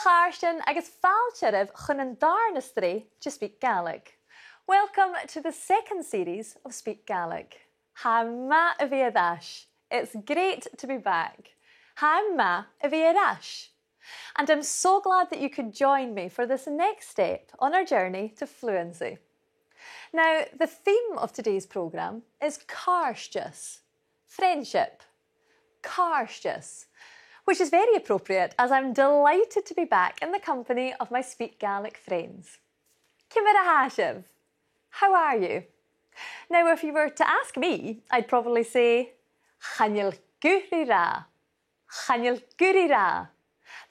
Cháirsteán agus fáilteiribh chun an darnastrí to Speak Gaelic. Welcome to the second series of Speak Gaelic. I'm m'illleathain. It's great to be back. I'm m'illleathain. And I'm so glad that you could join me for this next step on our journey to fluency. Now, the theme of today's programme is cáirsteas, friendship. Cáirsteas, which is very appropriate as I'm delighted to be back in the company of my Speak Gaelic friends. Cimire how are you? Now, if you were to ask me, I'd probably say Chanil Gurira. Chanil Gurira.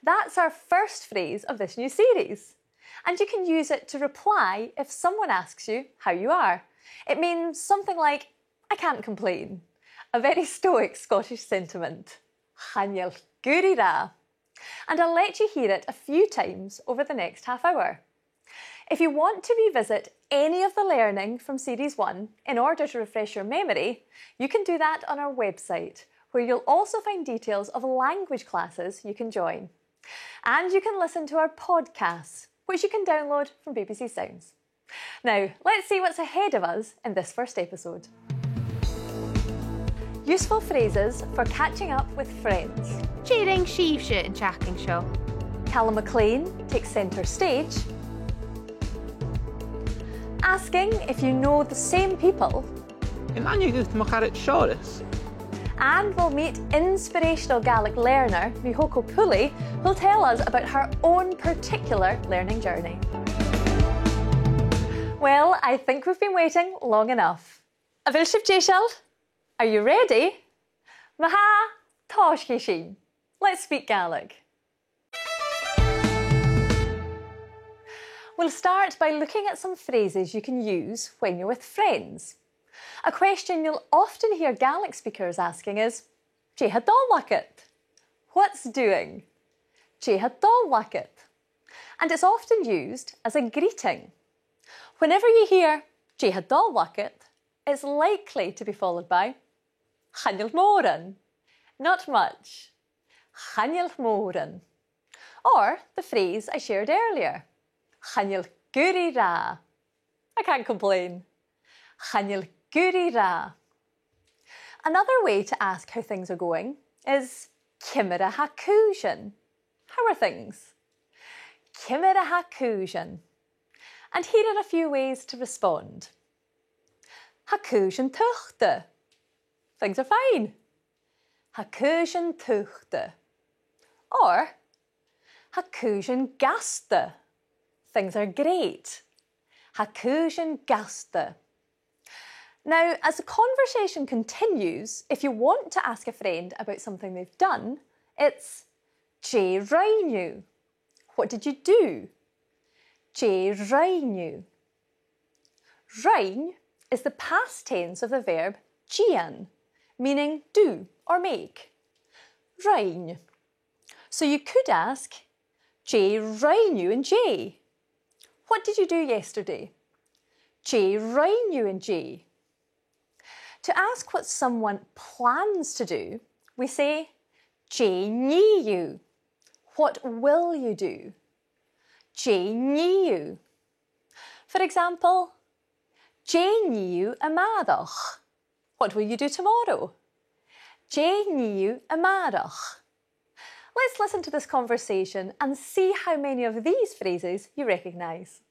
That's our first phrase of this new series. And you can use it to reply if someone asks you how you are. It means something like, I can't complain. A very stoic Scottish sentiment. Chanil Gurira. And I'll let you hear it a few times over the next half hour. If you want to revisit any of the learning from Series 1 in order to refresh your memory, you can do that on our website, where you'll also find details of language classes you can join. And you can listen to our podcasts, which you can download from BBC Sounds. Now, let's see what's ahead of us in this first episode. Useful phrases for catching up with friends. Cheering sheafse and chacking show. Calum Maclean takes centre stage. Asking if you know the same people. And we'll meet inspirational Gaelic learner Mihoko Pooley, who'll tell us about her own particular learning journey. Well, I think we've been waiting long enough. Gàidhlig, are you ready? Maha Toshkishin. Let's speak Gaelic. We'll start by looking at some phrases you can use when you're with friends. A question you'll often hear Gaelic speakers asking is, h-ath? What's doing? h-ath? And it's often used as a greeting. Whenever you hear h-ath, it's likely to be followed by Chanil Moran. Not much. Chanil Moran. Or the phrase I shared earlier. Chanil Gurira. I can't complain. Chanil Gurira. Another way to ask how things are going is Cimire ha-cúiseann. How are things? Cimire ha-cúiseann. And here are a few ways to respond. Ha-cúiseann tuachta. Things are fine. Ha-cúiseann tuachta. Or ha-cúiseann gasta. Things are great. Ha-cúiseann gasta. Now, as the conversation continues, if you want to ask a friend about something they've done, it's J rainu. What did you do? J rainu. Rain is the past tense of the verb gian, meaning do or make. Rain. So you could ask, J rainu and J. What did you do yesterday? J rainu and J. To ask what someone plans to do, we say, J niu. What will you do? J niu. For example, J niu amadach. What will you do tomorrow? J niu amadach. Let's listen to this conversation and see how many of these phrases you recognise.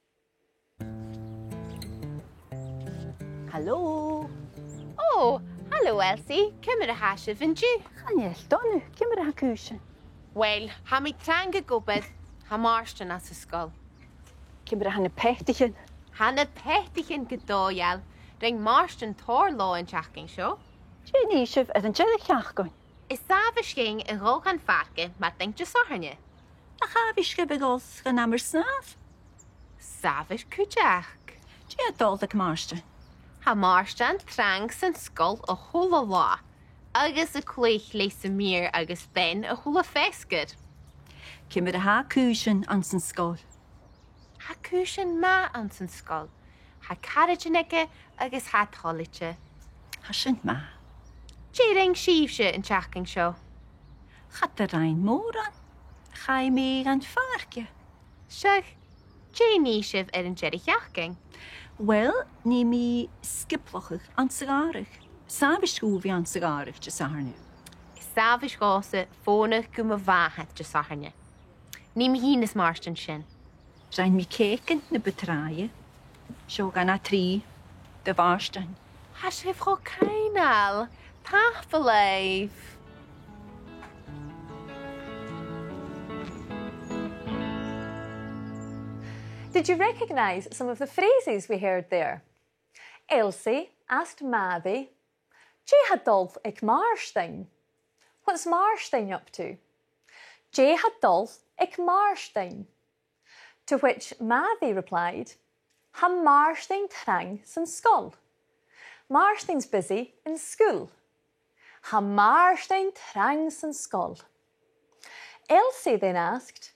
Hello. Oh, hello Elsie. Cimire hashiv and you. Chanil donu, cimire ha-cúiseann. Well, ha mi tranga gobed, ha marston as a skull. Cimire hanna Panopticon. Hanna Panopticon gàidhlig, ring marston tor law and chacking show. Neach-ionnsachaidh as an ceum. Is savish ging a rogan farke, maar denk je saharne? A chaviske begos gan ammer snaaf. Savish kujach. Gàidhlig marston. Ha marston trangs and skull a hula law. Agus a cleich leis a mir agus ben a hula feskid. Cimire ha-cúiseann an san skull. Ha cúiseann ma an san skull. Ha carriagineke agus ha talla-ciùil. Ha sin ma. Cheering sheafse and chacking show. Chat the rain moran. Chai mi gan farge. Seach, neach-ionnsachaidh an gcéireachcing. Well, ni mi skiplochig an sigarig. Sabischúvi an sigarig de sarne. Sábhis gása fónach go mo bháthaid de saharne. Ní mi hínas marstan sin. Zijn mi keken na betraie. Sjo gan a trí de varstan. Has sé fá caiinál, tafaléif. Did you recognise some of the phrases we heard there? Elsie asked Maddie, "Jé had dolf ik marsting?" What's marsting up to? Jé had dolf ik marsting. To which Maddie replied, "Ha marsting trang san skol." Marsting's busy in school. Ha marsting trang san skol. Elsie then asked,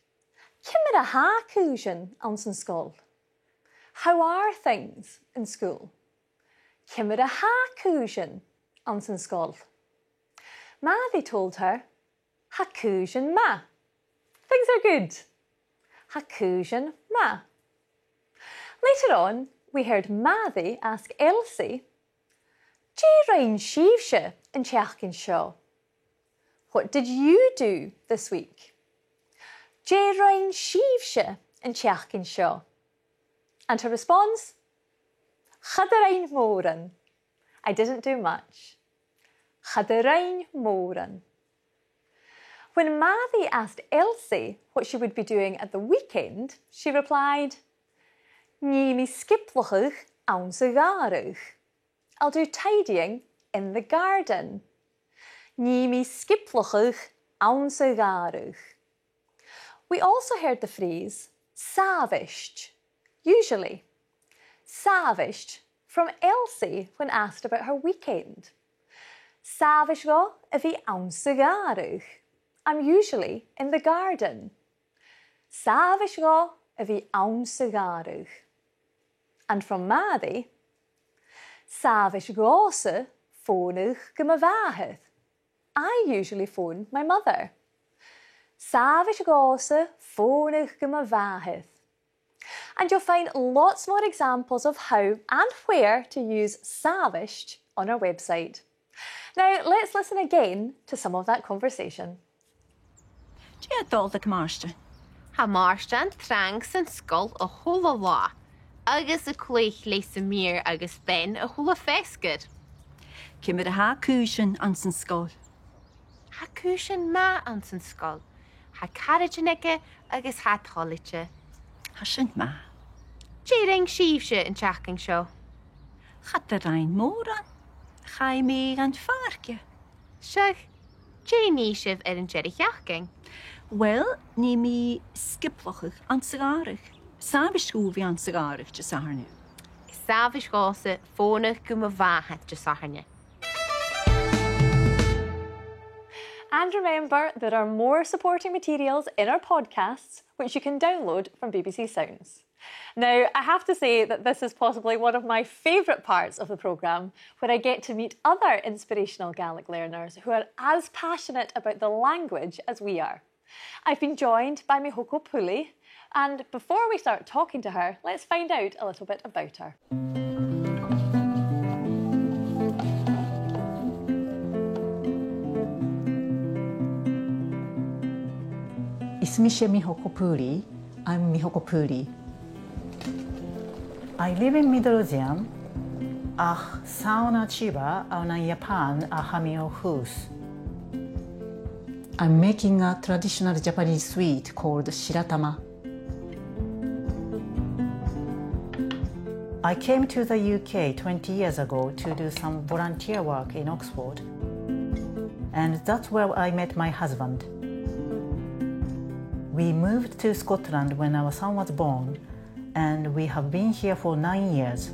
"Kimmer a ha cúsin an san skol?" How are things in school? Kimmer a ha cúsin an san skol? Maddie told her, "Ha cúsin ma." Things are good. Ha cúsin ma. Later on, we heard Maddie ask Elsie, "Jé rain síomhse in teachcin seo?" What did you do this week? Jé rain síomhse in teachcin seo? And her response, "Chad a rain móran." I didn't do much. Chad a rain móran. When Maddie asked Elsie what she would be doing at the weekend, she replied, "Ní mi skiplochig an sa garage." I'll do tidying in the garden. Ní mi skiplochig an sa garage. We also heard the phrase savished, usually. Savished from Elsie when asked about her weekend. Savish go a bhí an sa garage. I'm usually in the garden. Savish go a bhí an sa garage. And from Maddie, Savish gása fónach go mo bháthaid. I usually phone my mother. Savish gása fónach go mo bháthaid. And you'll find lots more examples of how and where to use savished on our website. Now let's listen again to some of that conversation. Jé doldig marstan. Ha marstan trang san skol a hola lá. Agus a cléich leis sa mír agus ben a hola fescad. Kimmer a ha cúsin an san skol. Ha cúsin ma an san skol. Ha carriaginike agus ha talla-ciùil. Hasint ma. Jé ring síomhse in teachcin seo. Chat a rain móran. Chai mi gan farge. Seach, neach-ionnsachaidh an gcéireachcing. Well, ni mi skiplochig an sigarig. Sabischúvi an sigarig de sarne. Sábhis gása fónach go mo bháthaid de saharne. And remember, there are more supporting materials in our podcasts which you can download from BBC Sounds. Now, I have to say that this is possibly one of my favourite parts of the programme, where I get to meet other inspirational Gaelic learners who are as passionate about the language as we are. I've been joined by Mihoko Pooley, and before we start talking to her, let's find out a little bit about her. Ismishe Mihoko Pooley. I'm Mihoko Pooley. I live in Midlothian. Ach sauna chiba on Iapan a hamio hus. I'm making a traditional Japanese sweet called shiratama. I came to the UK 20 years ago to do some volunteer work in Oxford. And that's where I met my husband. We moved to Scotland when our son was born, and we have been here for 9 years.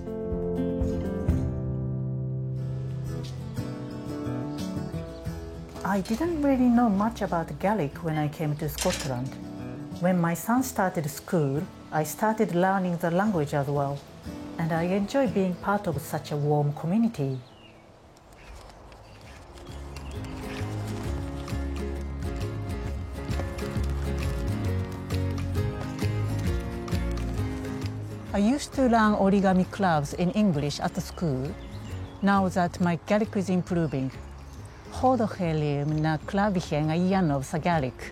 I didn't really know much about Gaelic when I came to Scotland. When my son started school, I started learning the language as well, and I enjoy being part of such a warm community. I used to learn origami clubs in English at the school. Now that my Gaelic is improving, h-ath na bhruidhinn a dhéanamh sa Gaelic.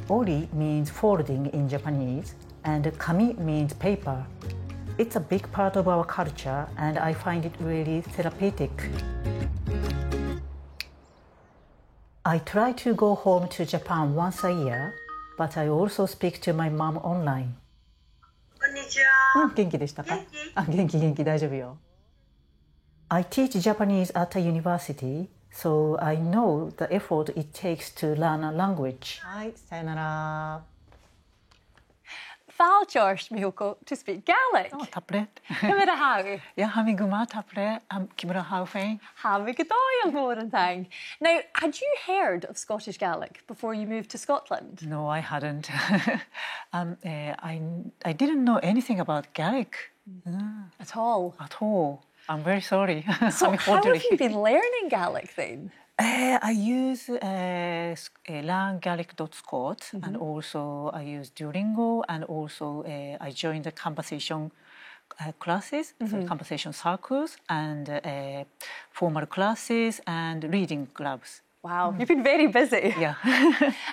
Ori means folding in Japanese, and kami means paper. It's a big part of our culture, and I find it really therapeutic. I try to go home to Japan once a year, but I also speak to my mom online. こんにちは。元気でしたか？元気、大丈夫よ。I teach Japanese at a university, so I know the effort it takes to learn a language. はい、さよなら。Fáil teoirt, Mihoko, to speak Gaelic. Oh, taplet. Cymryd a haw. Yeah, hami guma taplet. Cymryd a haw fein. Have a good more and thing. Now, had you heard of Scottish Gaelic before you moved to Scotland? No, I hadn't. I didn't know anything about Gaelic. At all? At all. I'm very sorry. So how have you been learning Gaelic then? I use learngaelic.scot, and also I use Duolingo, and also I joined the conversation classes, so conversation circles, and formal classes and reading clubs. Wow, you've been very busy. Yeah.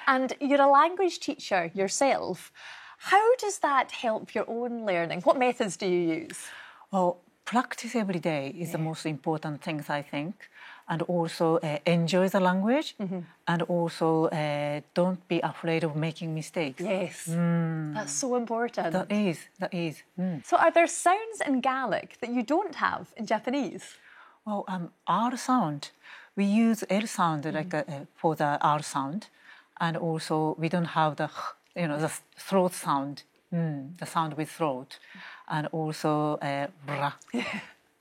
And you're a language teacher yourself. How does that help your own learning? What methods do you use? Well, practice every day is the most important thing, I think. And also enjoy the language, and also don't be afraid of making mistakes. Yes, that's so important. That is. So are there sounds in Gaelic that you don't have in Japanese? Well, R sound. We use L sound for the R sound, and also we don't have the the throat sound, the sound with throat, and also bra.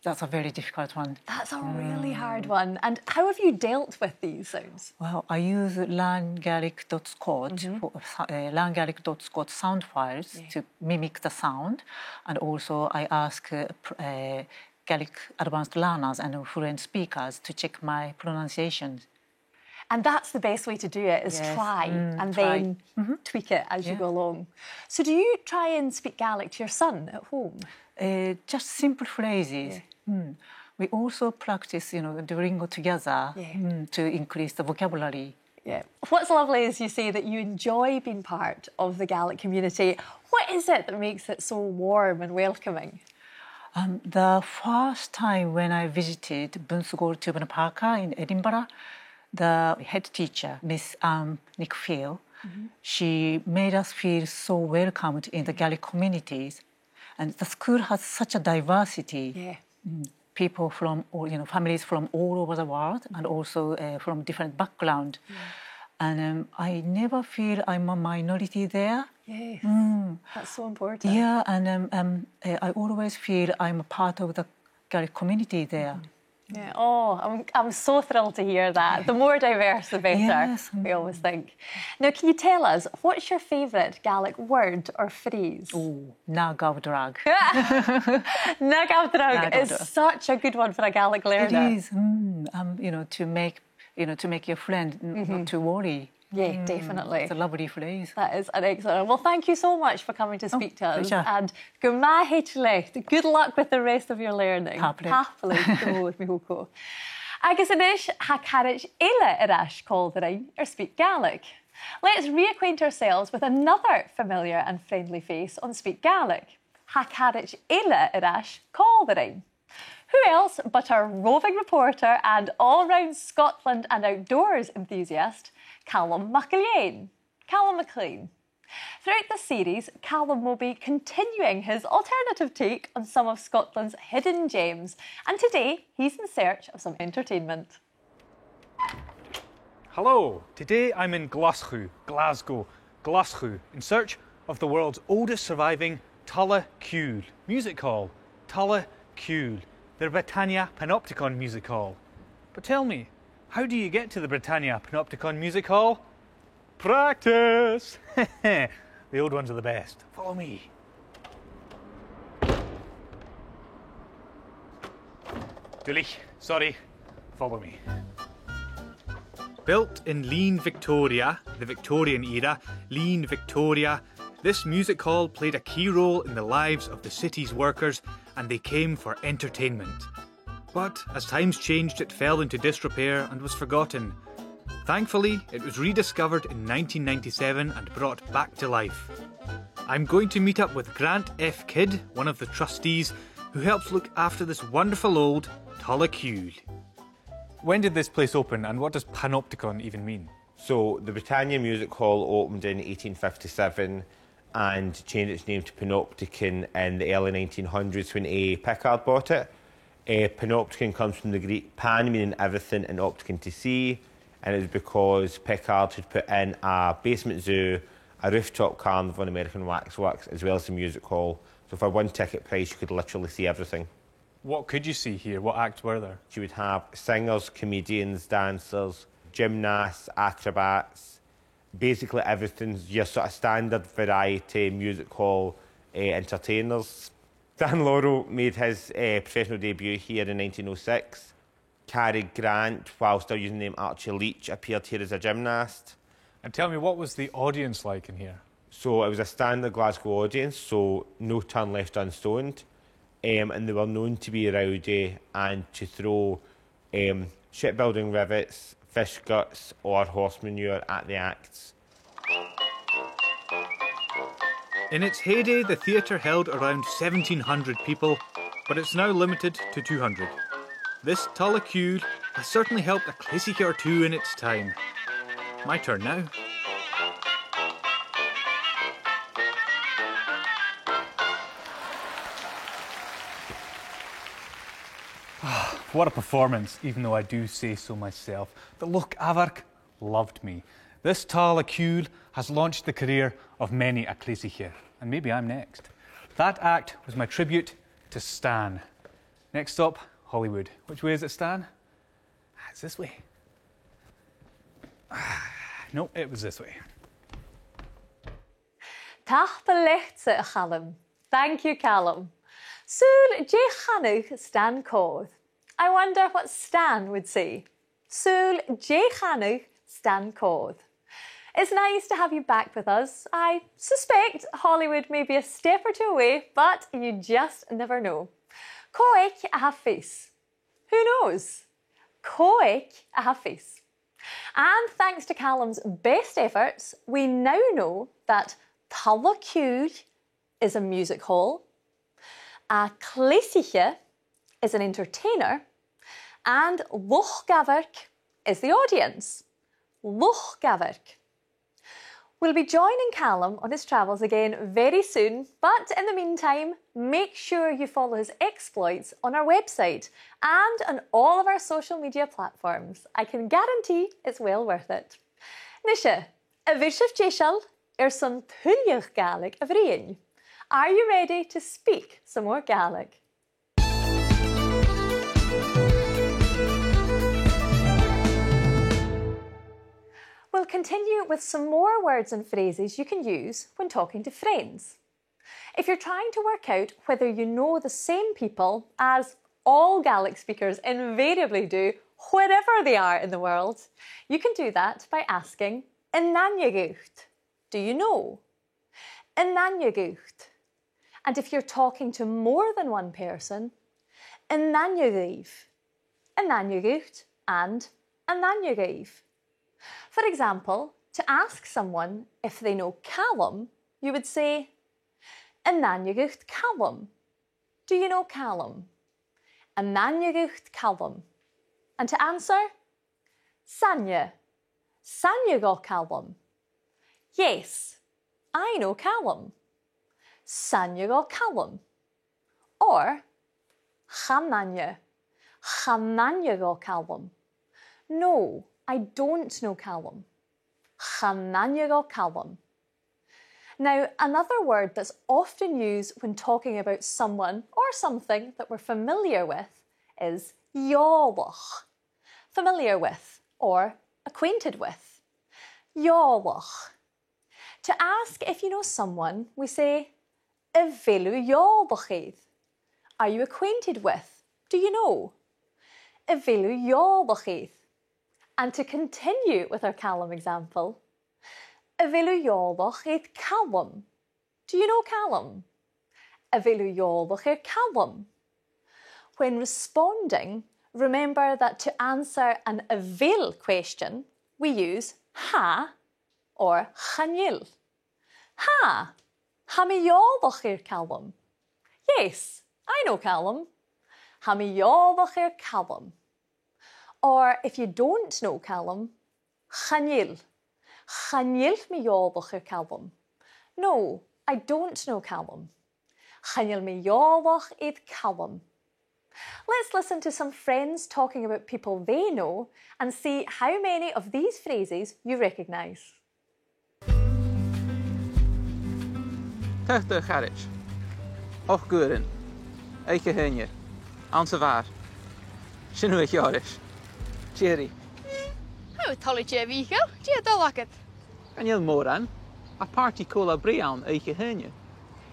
That's a very difficult one. That's a really hard one. And how have you dealt with these sounds? Well, I use learngaelic.scot, learngaelic.scot sound files to mimic the sound, and also I ask Gaelic advanced learners and fluent speakers to check my pronunciations. And that's the best way to do it, is try and then tweak it as you go along. So do you try and speak Gaelic to your son at home? Just simple phrases. We also practice, Duolingo together to increase the vocabulary. Yeah. What's lovely is you say that you enjoy being part of the Gaelic community. What is it that makes it so warm and welcoming? The first time when I visited Bunsugol Parker in Edinburgh, the head teacher, Miss Nick-Phil, she made us feel so welcomed in the Gaelic communities. And the school has such a diversity. Yeah. People from, families from all over the world, and also from different backgrounds. And I never feel I'm a minority there. Yes, that's so important. Yeah, and I always feel I'm a part of the Gaelic community there. Yeah. Oh, I'm so thrilled to hear that. The more diverse, the better, Yes. we always think. Now, can you tell us, what's your favourite Gaelic word or phrase? Oh, na gabhail. Na gabhail is such a good one for a Gaelic learner. It is, to make your friend not to worry. Yeah, definitely. It's a lovely phrase. That is an excellent one. Well, thank you so much for coming to speak to us. pleasure. And good luck with the rest of your learning. Happily. With Mihoko. Agus inis, ha carriage eile arash Gàidhlig or speak Gaelic. Let's reacquaint ourselves with another familiar and friendly face on Speak Gaelic. Ha carriage eile arash Gàidhlig. Who else but our roving reporter and all-round Scotland and outdoors enthusiast, Calum MacIlleathain. Calum Maclean. Throughout the series, Calum will be continuing his alternative take on some of Scotland's hidden gems, and today he's in search of some entertainment. Hello, today I'm in Glasgow, in search of the world's oldest surviving talla-ciùil music hall, talla-ciùil, the Britannia Panopticon music hall. But tell me, how do you get to the Britannia Panopticon music hall? Practice! The old ones are the best. Follow me. Dulich, sorry. Follow me. Built in Lean Victoria, the Victorian era, Lean Victoria, this music hall played a key role in the lives of the city's workers, and they came for entertainment. But as times changed, it fell into disrepair and was forgotten. Thankfully, it was rediscovered in 1997 and brought back to life. I'm going to meet up with Grant F. Kidd, one of the trustees, who helps look after this wonderful old talla-ciùil. When did this place open, and what does Panopticon even mean? So the Britannia Music Hall opened in 1857 and changed its name to Panopticon in the early 1900s when A. Pickard bought it. Panopticon comes from the Greek pan, meaning everything, and opticon to see, and it was because Pickard had put in a basement zoo, a rooftop carnival and American waxworks, as well as a music hall. So for one ticket price, you could literally see everything. What could you see here? What acts were there? You would have singers, comedians, dancers, gymnasts, acrobats, basically everything's your sort of standard variety music hall entertainers. Dan Laurel made his professional debut here in 1906. Cary Grant, while still using the name Archie Leach, appeared here as a gymnast. And tell me, what was the audience like in here? So it was a standard Glasgow audience, so no turn left unstoned. And they were known to be rowdy and to throw shipbuilding rivets, fish guts or horse manure at the acts. In its heyday, the theatre held around 1,700 people, but it's now limited to 200. This talla-ciùil has certainly helped a classic or two in its time. My turn now. What a performance, even though I do say so myself. The Loch Avarc loved me. This talla-ciùil has launched the career of many a classicher, and maybe I'm next. That act was my tribute to Stan. Next stop, Hollywood. Which way is it, Stan? It's this way. No, it was this way. Tach Calum. Thank you, Calum. Súil déchanúch Stan Cód. I wonder what Stan would say. Súil déchanúch Stan Cód. It's nice to have you back with us. I suspect Hollywood may be a step or two away, but you just never know. Coinnichidh fís. Who knows? Coinnichidh fís. And thanks to Calum's best efforts, we now know that talla-ciùil is a music hall, a classicher is an entertainer, and Loch Avarc is the audience. Loch Avarc. We'll be joining Calum on his travels again very soon, but in the meantime, make sure you follow his exploits on our website and on all of our social media platforms. I can guarantee it's well worth it. Nisha, a bhísih déisial son tuilleach Gaelic a bhruidhinn. Are you ready to speak some more Gaelic? We'll continue with some more words and phrases you can use when talking to friends. If you're trying to work out whether you know the same people, as all Gaelic speakers invariably do wherever they are in the world, you can do that by asking "Inanyagucht." Do you know? Inanyagucht. And if you're talking to more than one person, Inanyaguich. Inanyagucht and Inanyaguich. For example, to ask someone if they know Calum, you would say, Inanyagucht Calum. Do you know Calum? Inanyagucht Calum. And to answer, Sanya. Sanya go Calum. Yes, I know Calum. Sanya go Calum. Or, Chamnanya. Chamnanya go Calum. No, I don't know Calum. Chamnanya go Calum. Now, another word that's often used when talking about someone or something that we're familiar with is Iolach. Familiar with or acquainted with. Iolach. To ask if you know someone, we say Ivilu Iolachid. Are you acquainted with? Do you know? Ivilu Iolachid. And to continue with our Calum example, neach-ionnsachaidh Calum. Do you know Calum? Neach-ionnsachaidh Calum. When responding, remember that to answer an bhruidhinn question, we use ha or chainneal. Ha! Neach-ionnsachaidh Calum. Yes, I know Calum. Neach-ionnsachaidh Calum. Or if you don't know Calum, chainneal. Chainneal neach-ionnsachaidh Calum. No, I don't know Calum. Chainneal neach-ionnsachaidh Calum. Let's listen to some friends talking about people they know and see how many of these phrases you recognise. Tucht garage. Och gurin. Eiche hunje. Anse waar. Sinu ik jarish. Jerry. How talla-ciùil Mihoko? Gàidhlig. Kan je moran? A party cola brean eiche hunje.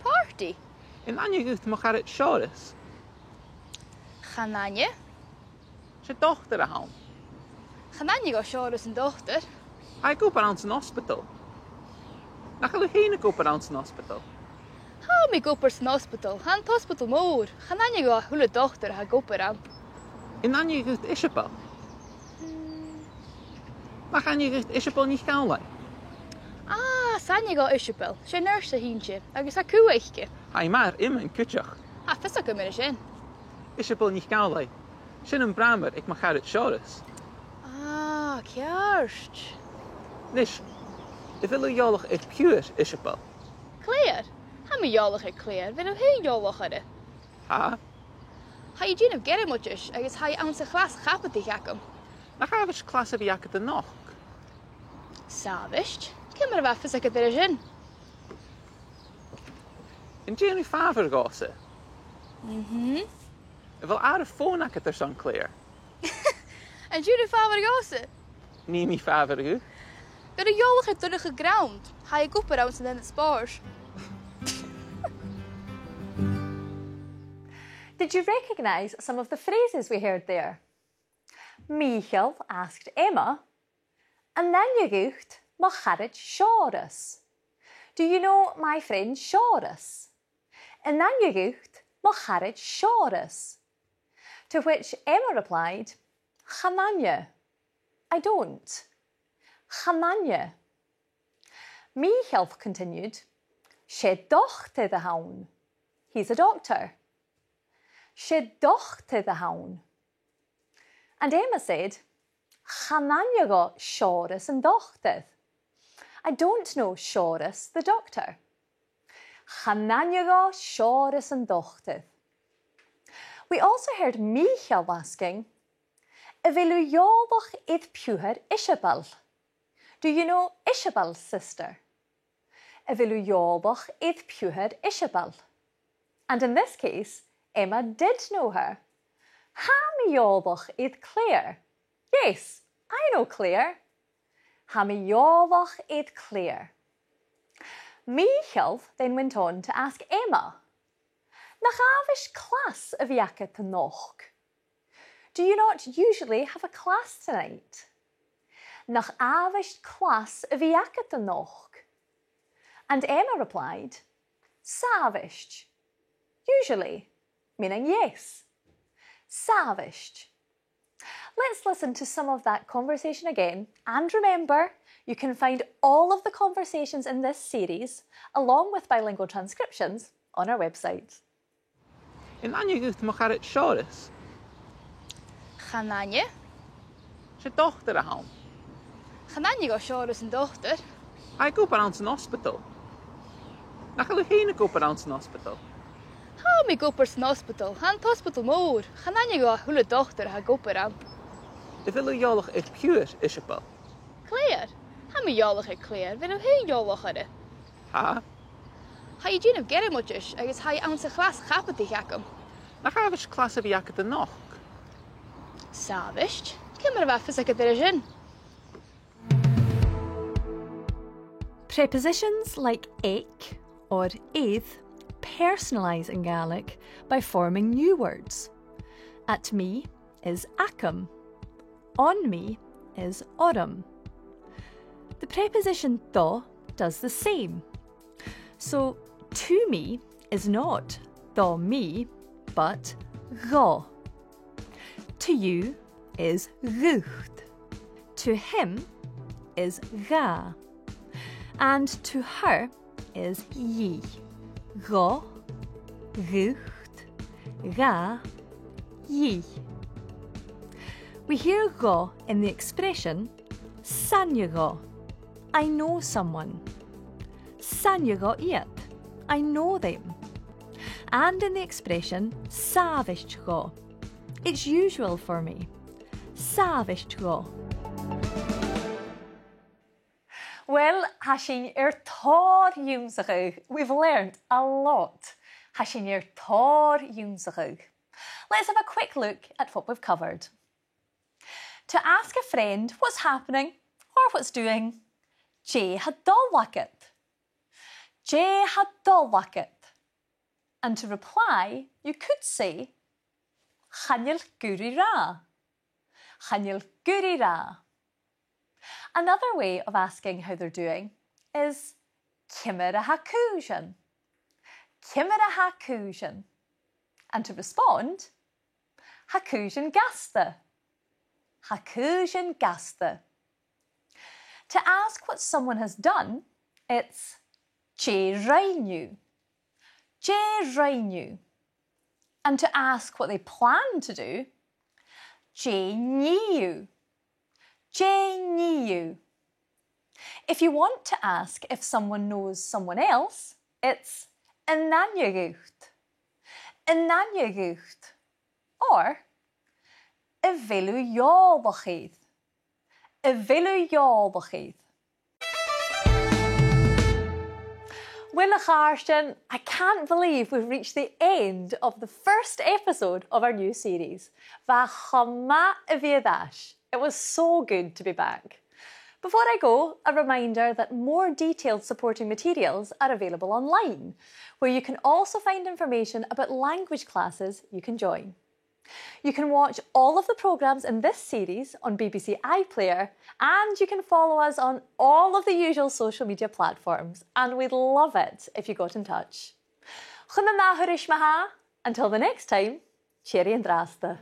Party? In anje gut macharet shores. Chananje? Ze dochter aan. Chananje go seoras an dochter. Hij go aan zijn hospital. Na ga heen go aan zijn hospital. Ha mi go an hospital. Han hospital mór. Chananje go hula dochter ha go an. In anje gut Isabel. Na gaan je gut Isabel niet gaan lei. Ah, sanje go Isabel. Sé nurse hintje. Agus ha cuaiche. Hij maar im en kutjach. Ha fissa go mir sin. Isabel niet gaan lei. Sin een bramer ik macharet shores. Ah, ceart. Nis. Ik wil jolig het pure Isabel. Claire? Ha mi jolig Claire. Vin he jolig hadde. Ha? Ha je gin of gerre muchis. Agus ha je aan zijn glas gapati gakum. Na ga we klasse bij jakke de nog. Savist. Kimmer wa fissa go dir sin. In Jenny Faver gosse. Ik wil aardig phone er zo'n Claire. En jullie favor gose. Niet mijn Faver u. Go de jolig het door de ground. Ha je go around in het spoors. Did you recognise some of the phrases we heard there? Michael asked Emma, and then you gocht macharet shores. Do you know my friend Shores? And then you gocht macharet shores. To which Emma replied, Chananje. I don't. Chananje. Michael continued, Sé dochte the haun. He's a doctor. Sé dochte the haun. And Emma said, Chananje go Shores and dochteth. I don't know Shores the doctor. Chananje go Shores and dochteth. We also heard Michael asking, neach-ionnsachaidh puher Isabel. Do you know Isabel's sister? Neach-ionnsachaidh puher Isabel. And in this case, Emma did know her. Neach-ionnsachaidh Claire. Yes, I know Claire. Neach-ionnsachaidh Claire. Michael then went on to ask Emma, Nach avish class of jacket the noch? Do you not usually have a class tonight? Nach avish class of jacket the noch? And Emma replied, Savisht. Usually, meaning yes. Savisht. Let's listen to some of that conversation again, and remember, you can find all of the conversations in this series, along with bilingual transcriptions, on our website. In anje gut macharet shores. Chananje? Ze dochter aan. Chananje go seoras an dochter. Hij go aan zijn hospital. Na ga heen go aan zijn hospital. Ha mi go an hospital. Han hospital mór. Chananje go hula dochter ha go an. Ik wil jolig het pure Isabel. Claire? Ha mi jolig Claire. Vin he jolig hadde. Ha? Ha je gin of gerre muchis. Agus ha je aan zijn glas gapati gakum. Na ga we klasse bij jakke de nog. Savist. Kimmer wa fissa go dir sin. Prepositions like ec or ath personalise in Gaelic by forming new words. At me is acum. On me is autumn. The preposition do does the same. So to me is not do me, but go. To you is rucht. To him is ga. And to her is ye. Go, rucht, ga, ye. We hear go in the expression sanje go. I know someone. Sanje go iad. I know them. And in the expression savist go. It's usual for me. Savist go. Well, hashin t-saoghal. We've learned a lot. Hashin t-saoghal. Let's have a quick look at what we've covered. To ask a friend what's happening or what's doing, h-ath. h-ath. And to reply, you could say Coinnichidh. Coinnichidh. Another way of asking how they're doing is h-ath. And to respond, h-ath. h-ath. To ask what someone has done, it's h-rainniu. And to ask what they plan to do, h-niu. If you want to ask if someone knows someone else, it's inanyagucht. Or bhruidhinn. Well, Karsten, I can't believe we've reached the end of the first episode of our new series. It was so good to be back. Before I go, a reminder that more detailed supporting materials are available online, where you can also find information about language classes you can join. You can watch all of the programmes in this series on BBC iPlayer, and you can follow us on all of the usual social media platforms, and we'd love it if you got in touch. Until the next time, cheery and drasta.